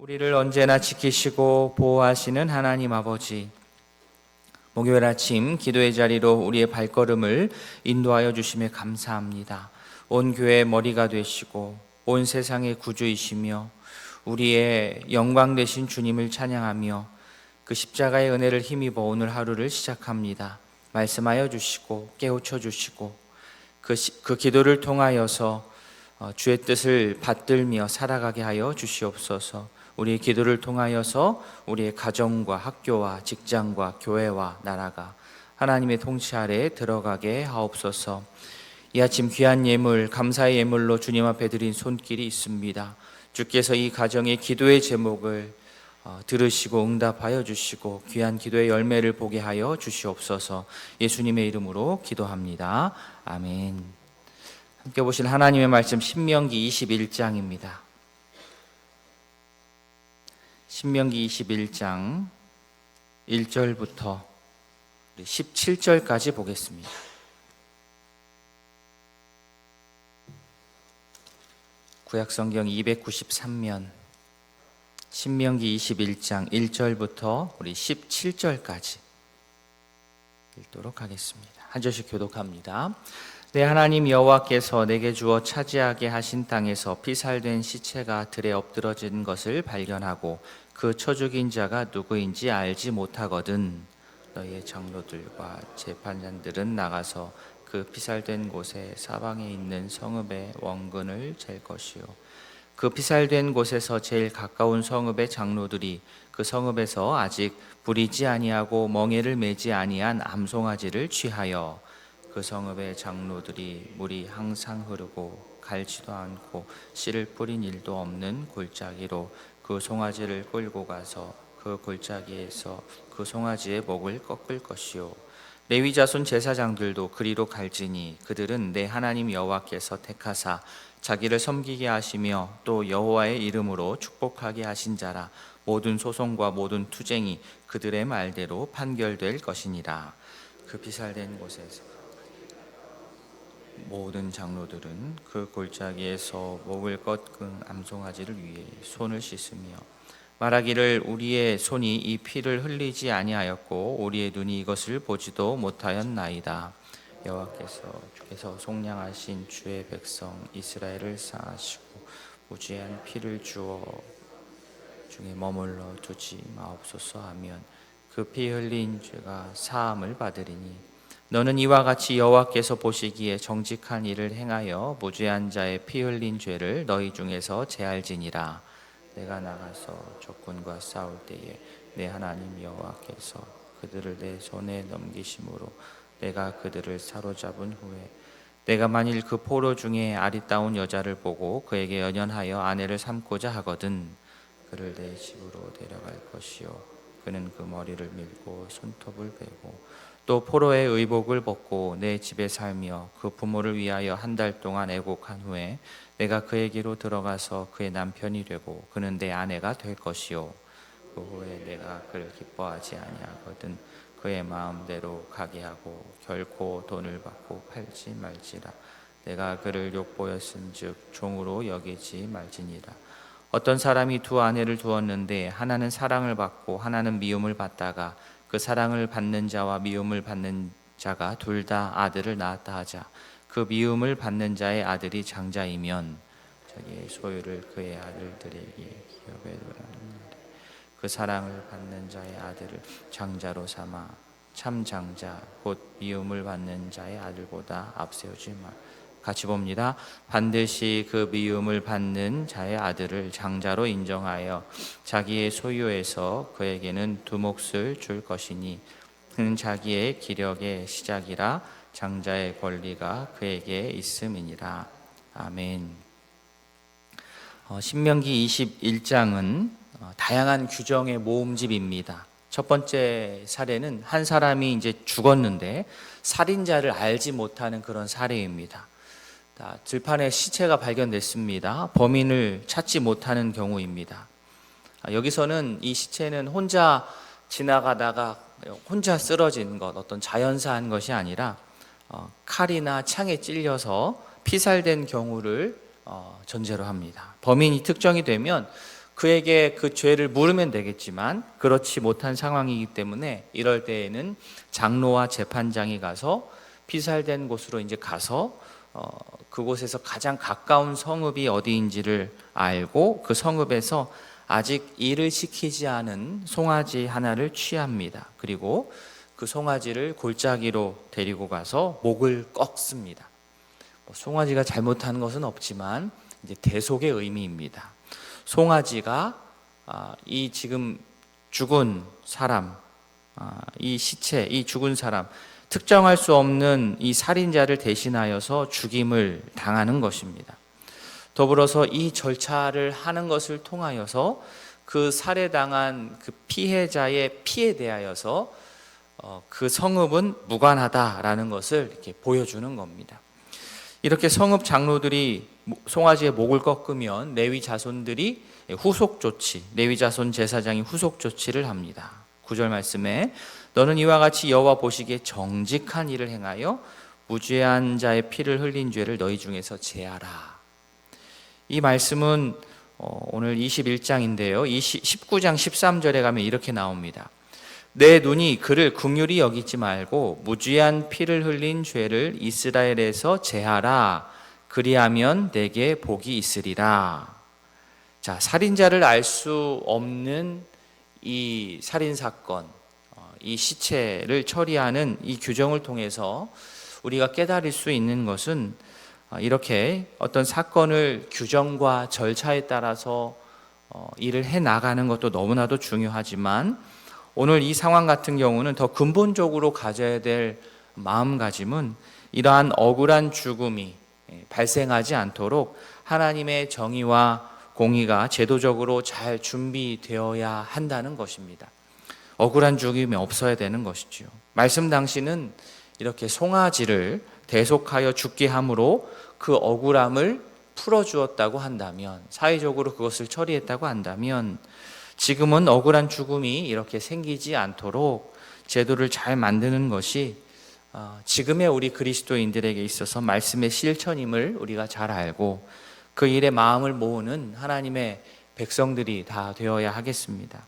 우리를 언제나 지키시고 보호하시는 하나님 아버지, 목요일 아침 기도의 자리로 우리의 발걸음을 인도하여 주심에 감사합니다. 온 교회의 머리가 되시고 온 세상의 구주이시며 우리의 영광 되신 주님을 찬양하며 그 십자가의 은혜를 힘입어 오늘 하루를 시작합니다. 말씀하여 주시고 깨우쳐 주시고 그 기도를 통하여서 주의 뜻을 받들며 살아가게 하여 주시옵소서. 우리의 기도를 통하여서 우리의 가정과 학교와 직장과 교회와 나라가 하나님의 통치 아래에 들어가게 하옵소서. 이 아침 귀한 예물, 감사의 예물로 주님 앞에 드린 손길이 있습니다. 주께서 이 가정의 기도의 제목을 들으시고 응답하여 주시고 귀한 기도의 열매를 보게 하여 주시옵소서. 예수님의 이름으로 기도합니다. 아멘. 함께 보실 하나님의 말씀 신명기 21장입니다. 신명기 21장 1절부터 17절까지 보겠습니다. 구약성경 293면 신명기 21장 1절부터 우리 17절까지 읽도록 하겠습니다. 한 절씩 교독합니다. 내 하나님 여호와께서 내게 주어 차지하게 하신 땅에서 피살된 시체가 들에 엎드러진 것을 발견하고 그 쳐 죽인 자가 누구인지 알지 못하거든 너희의 장로들과 재판장들은 나가서 그 피살된 곳에 사방에 있는 성읍의 원근을 잴 것이요 그 피살된 곳에서 제일 가까운 성읍의 장로들이 그 성읍에서 아직 부리지 아니하고 멍에를 매지 아니한 암송아지를 취하여 그 성읍의 장로들이 물이 항상 흐르고 갈지도 않고 씨를 뿌린 일도 없는 골짜기로 그 송아지를 끌고 가서 그 골짜기에서 그 송아지의 목을 꺾을 것이요 레위 자손 제사장들도 그리로 갈지니 그들은 내 하나님 여호와께서 택하사 자기를 섬기게 하시며 또 여호와의 이름으로 축복하게 하신 자라 모든 소송과 모든 투쟁이 그들의 말대로 판결될 것이니라. 그 피살된 곳에서 모든 장로들은 그 골짜기에서 목을 꺾은 암송아지를 위해 손을 씻으며 말하기를 우리의 손이 이 피를 흘리지 아니하였고 우리의 눈이 이것을 보지도 못하였나이다. 주께서 속량하신 주의 백성 이스라엘을 사하시고 무죄한 피를 주어 중에 머물러 두지 마옵소서 하면 그 피 흘린 죄가 사함을 받으리니 너는 이와 같이 여호와께서 보시기에 정직한 일을 행하여 무죄한 자의 피 흘린 죄를 너희 중에서 제할지니라. 내가 나가서 적군과 싸울 때에 내 하나님 여호와께서 그들을 내 손에 넘기심으로 내가 그들을 사로잡은 후에 내가 만일 그 포로 중에 아리따운 여자를 보고 그에게 연연하여 아내를 삼고자 하거든 그를 내 집으로 데려갈 것이요 그는 그 머리를 밀고 손톱을 베고 또 포로의 의복을 벗고 내 집에 살며 그 부모를 위하여 한 달 동안 애곡한 후에 내가 그에게로 들어가서 그의 남편이 되고 그는 내 아내가 될 것이요 그 후에 내가 그를 기뻐하지 아니하거든 그의 마음대로 가게 하고 결코 돈을 받고 팔지 말지라. 내가 그를 욕보였은즉 종으로 여기지 말지니라. 어떤 사람이 두 아내를 두었는데 하나는 사랑을 받고 하나는 미움을 받다가 그 사랑을 받는 자와 미움을 받는 자가 둘 다 아들을 낳았다 하자. 그 미움을 받는 자의 아들이 장자이면 자기의 소유를 그의 아들들에게 기업에 두라는 그 사랑을 받는 자의 아들을 장자로 삼아 참 장자 곧 미움을 받는 자의 아들보다 앞세우지 말. 같이 봅니다. 반드시 그 미움을 받는 자의 아들을 장자로 인정하여 자기의 소유에서 그에게는 두 몫을 줄 것이니 그는 자기의 기력의 시작이라 장자의 권리가 그에게 있음이니라. 아멘. 신명기 21장은 다양한 규정의 모음집입니다. 첫 번째 사례는 한 사람이 이제 죽었는데 살인자를 알지 못하는 그런 사례입니다. 들판에 시체가 발견됐습니다. 범인을 찾지 못하는 경우입니다. 여기서는 이 시체는 혼자 지나가다가 혼자 쓰러진 것, 어떤 자연사한 것이 아니라 칼이나 창에 찔려서 피살된 경우를 전제로 합니다. 범인이 특정이 되면 그에게 그 죄를 물으면 되겠지만 그렇지 못한 상황이기 때문에 이럴 때에는 장로와 재판장이 가서 피살된 곳으로 이제 가서 그곳에서 가장 가까운 성읍이 어디인지를 알고 그 성읍에서 아직 일을 시키지 않은 송아지 하나를 취합니다. 그리고 그 송아지를 골짜기로 데리고 가서 목을 꺾습니다. 송아지가 잘못한 것은 없지만 이제 대속의 의미입니다. 송아지가 이 지금 죽은 사람, 이 시체, 이 죽은 사람, 특정할 수 없는 이 살인자를 대신하여서 죽임을 당하는 것입니다. 더불어서 이 절차를 하는 것을 통하여서 그 살해당한 그 피해자의 피에 대하여서 그 성읍은 무관하다라는 것을 이렇게 보여주는 겁니다. 이렇게 성읍 장로들이 송아지의 목을 꺾으면 레위 자손들이 후속 조치, 레위 자손 제사장이 후속 조치를 합니다. 9절 말씀에 너는 이와 같이 여호와 보시기에 정직한 일을 행하여 무죄한 자의 피를 흘린 죄를 너희 중에서 제하라. 이 말씀은 오늘 21장인데요. 19장 13절에 가면 이렇게 나옵니다. 내 눈이 그를 긍휼히 여기지 말고 무죄한 피를 흘린 죄를 이스라엘에서 제하라. 그리하면 내게 복이 있으리라. 자, 살인자를 알 수 없는 이 살인사건, 이 시체를 처리하는 이 규정을 통해서 우리가 깨달을 수 있는 것은 이렇게 어떤 사건을 규정과 절차에 따라서 일을 해 나가는 것도 너무나도 중요하지만 오늘 이 상황 같은 경우는 더 근본적으로 가져야 될 마음가짐은 이러한 억울한 죽음이 발생하지 않도록 하나님의 정의와 공의가 제도적으로 잘 준비되어야 한다는 것입니다. 억울한 죽음이 없어야 되는 것이지요. 말씀 당시는 이렇게 송아지를 대속하여 죽게 함으로 그 억울함을 풀어주었다고 한다면, 사회적으로 그것을 처리했다고 한다면 지금은 억울한 죽음이 이렇게 생기지 않도록 제도를 잘 만드는 것이 지금의 우리 그리스도인들에게 있어서 말씀의 실천임을 우리가 잘 알고 그 일에 마음을 모으는 하나님의 백성들이 다 되어야 하겠습니다.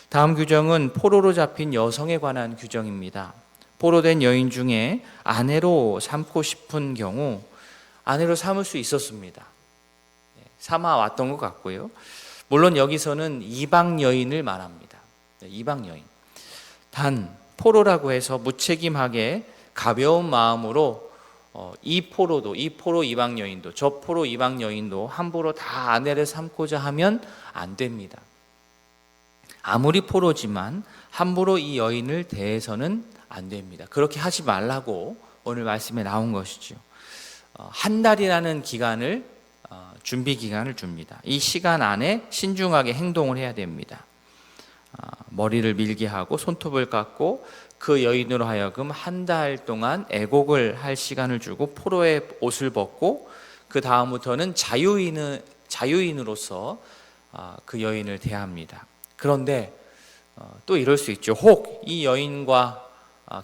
다음 규정은 포로로 잡힌 여성에 관한 규정입니다. 포로된 여인 중에 아내로 삼고 싶은 경우 아내로 삼을 수 있었습니다. 삼아 왔던 것 같고요. 물론 여기서는 이방 여인을 말합니다. 이방 여인. 단 포로라고 해서 무책임하게 가벼운 마음으로 이 포로 이방 여인도 저 포로 이방 여인도 함부로 다 아내를 삼고자 하면 안 됩니다. 아무리 포로지만 함부로 이 여인을 대해서는 안 됩니다. 그렇게 하지 말라고 오늘 말씀에 나온 것이죠. 한 달이라는 기간을 준비 기간을 줍니다. 이 시간 안에 신중하게 행동을 해야 됩니다. 머리를 밀게 하고 손톱을 깎고 그 여인으로 하여금 한 달 동안 애곡을 할 시간을 주고 포로의 옷을 벗고 그 다음부터는 자유인으로서 그 여인을 대합니다. 그런데 또 이럴 수 있죠. 혹 이 여인과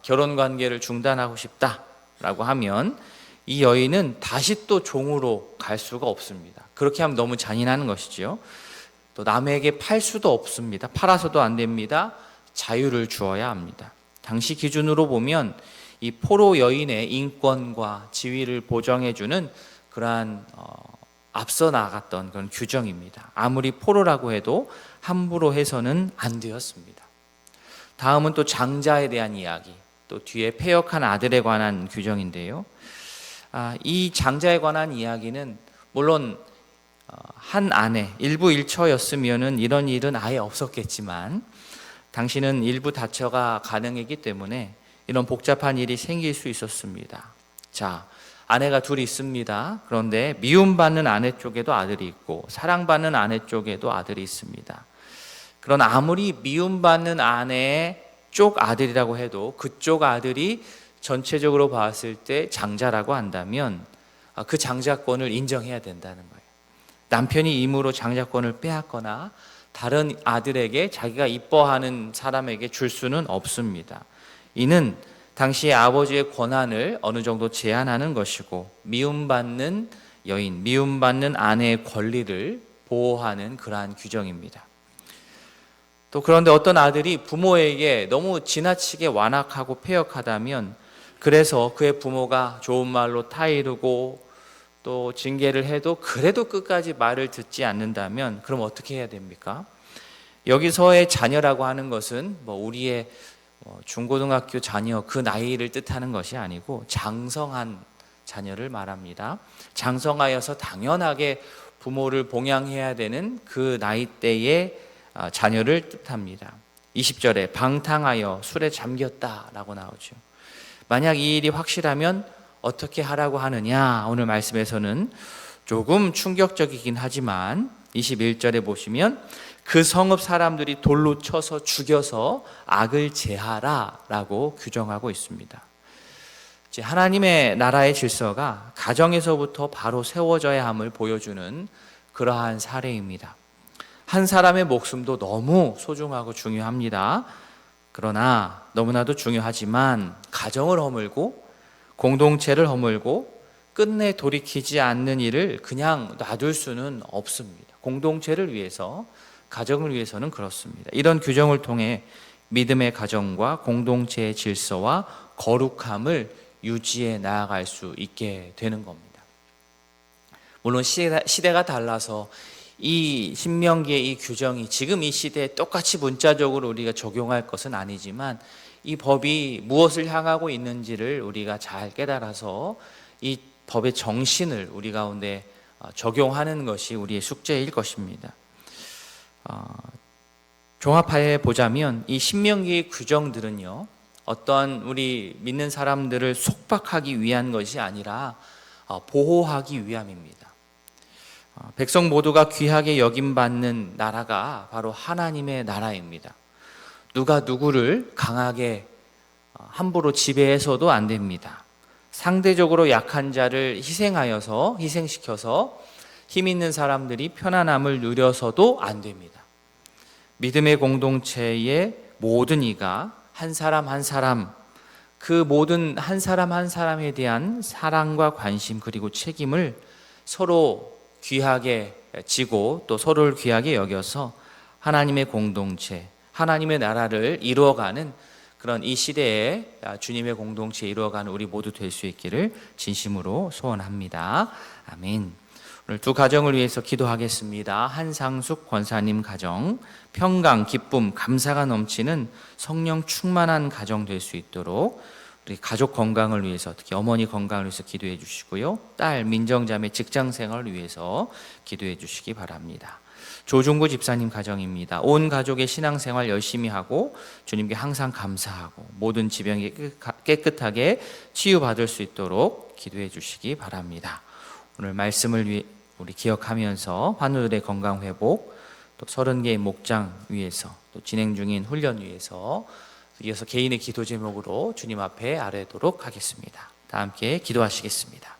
결혼 관계를 중단하고 싶다라고 하면 이 여인은 다시 또 종으로 갈 수가 없습니다. 그렇게 하면 너무 잔인한 것이지요. 또 남에게 팔 수도 없습니다. 팔아서도 안 됩니다. 자유를 주어야 합니다. 당시 기준으로 보면 이 포로 여인의 인권과 지위를 보장해주는 그러한 앞서 나갔던 그런 규정입니다. 아무리 포로라고 해도 함부로 해서는 안 되었습니다. 다음은 또 장자에 대한 이야기, 또 뒤에 패역한 아들에 관한 규정인데요. 이 장자에 관한 이야기는 물론 한 아내, 일부 일처였으면은 이런 일은 아예 없었겠지만 당시는 일부 다처가 가능했기 때문에 이런 복잡한 일이 생길 수 있었습니다. 자, 아내가 둘이 있습니다. 그런데 미움받는 아내 쪽에도 아들이 있고 사랑받는 아내 쪽에도 아들이 있습니다. 그러나 아무리 미움받는 아내 쪽 아들이라고 해도 그쪽 아들이 전체적으로 봤을 때 장자라고 한다면 그 장자권을 인정해야 된다는 거예요. 남편이 임으로 장자권을 빼앗거나 다른 아들에게 자기가 이뻐하는 사람에게 줄 수는 없습니다. 이는 당시의 아버지의 권한을 어느 정도 제한하는 것이고 미움받는 여인, 미움받는 아내의 권리를 보호하는 그러한 규정입니다. 또 그런데 어떤 아들이 부모에게 너무 지나치게 완악하고 패역하다면, 그래서 그의 부모가 좋은 말로 타이르고 또 징계를 해도 그래도 끝까지 말을 듣지 않는다면 그럼 어떻게 해야 됩니까? 여기서의 자녀라고 하는 것은 우리의 중고등학교 자녀 그 나이를 뜻하는 것이 아니고 장성한 자녀를 말합니다. 장성하여서 당연하게 부모를 봉양해야 되는 그 나이대의 자녀를 뜻합니다. 20절에 방탕하여 술에 잠겼다라고 나오죠. 만약 이 일이 확실하면 어떻게 하라고 하느냐? 오늘 말씀에서는 조금 충격적이긴 하지만 21절에 보시면 그 성읍 사람들이 돌로 쳐서 죽여서 악을 제하라라고 규정하고 있습니다. 하나님의 나라의 질서가 가정에서부터 바로 세워져야 함을 보여주는 그러한 사례입니다. 한 사람의 목숨도 너무 소중하고 중요합니다. 그러나 너무나도 중요하지만 가정을 허물고 공동체를 허물고 끝내 돌이키지 않는 일을 그냥 놔둘 수는 없습니다. 공동체를 위해서, 가정을 위해서는 그렇습니다. 이런 규정을 통해 믿음의 가정과 공동체의 질서와 거룩함을 유지해 나아갈 수 있게 되는 겁니다. 물론 시대가 달라서 이 신명기의 이 규정이 지금 이 시대에 똑같이 문자적으로 우리가 적용할 것은 아니지만 이 법이 무엇을 향하고 있는지를 우리가 잘 깨달아서 이 법의 정신을 우리 가운데 적용하는 것이 우리의 숙제일 것입니다. 종합하여 보자면 이 신명기의 규정들은요, 어떤 우리 믿는 사람들을 속박하기 위한 것이 아니라 보호하기 위함입니다. 백성 모두가 귀하게 여김받는 나라가 바로 하나님의 나라입니다. 누가 누구를 강하게 함부로 지배해서도 안 됩니다. 상대적으로 약한 자를 희생시켜서 힘 있는 사람들이 편안함을 누려서도 안 됩니다. 믿음의 공동체의 모든 이가 한 사람 한 사람, 그 모든 한 사람 한 사람에 대한 사랑과 관심 그리고 책임을 서로 귀하게 지고 또 서로를 귀하게 여겨서 하나님의 공동체, 하나님의 나라를 이루어가는 그런 이 시대에 주님의 공동체 이루어가는 우리 모두 될 수 있기를 진심으로 소원합니다. 아멘. 오늘 두 가정을 위해서 기도하겠습니다. 한상숙 권사님 가정, 평강, 기쁨, 감사가 넘치는 성령 충만한 가정 될 수 있도록 우리 가족 건강을 위해서, 특히 어머니 건강을 위해서 기도해 주시고요. 딸, 민정자매 직장 생활을 위해서 기도해 주시기 바랍니다. 조중구 집사님 가정입니다. 온 가족의 신앙생활 열심히 하고 주님께 항상 감사하고 모든 질병이 깨끗하게 치유받을 수 있도록 기도해 주시기 바랍니다. 오늘 말씀을 우리 기억하면서 환우들의 건강 회복, 또 30개의 목장 위에서, 또 진행 중인 훈련 위에서 이어서 개인의 기도 제목으로 주님 앞에 아뢰도록 하겠습니다. 다 함께 기도하시겠습니다.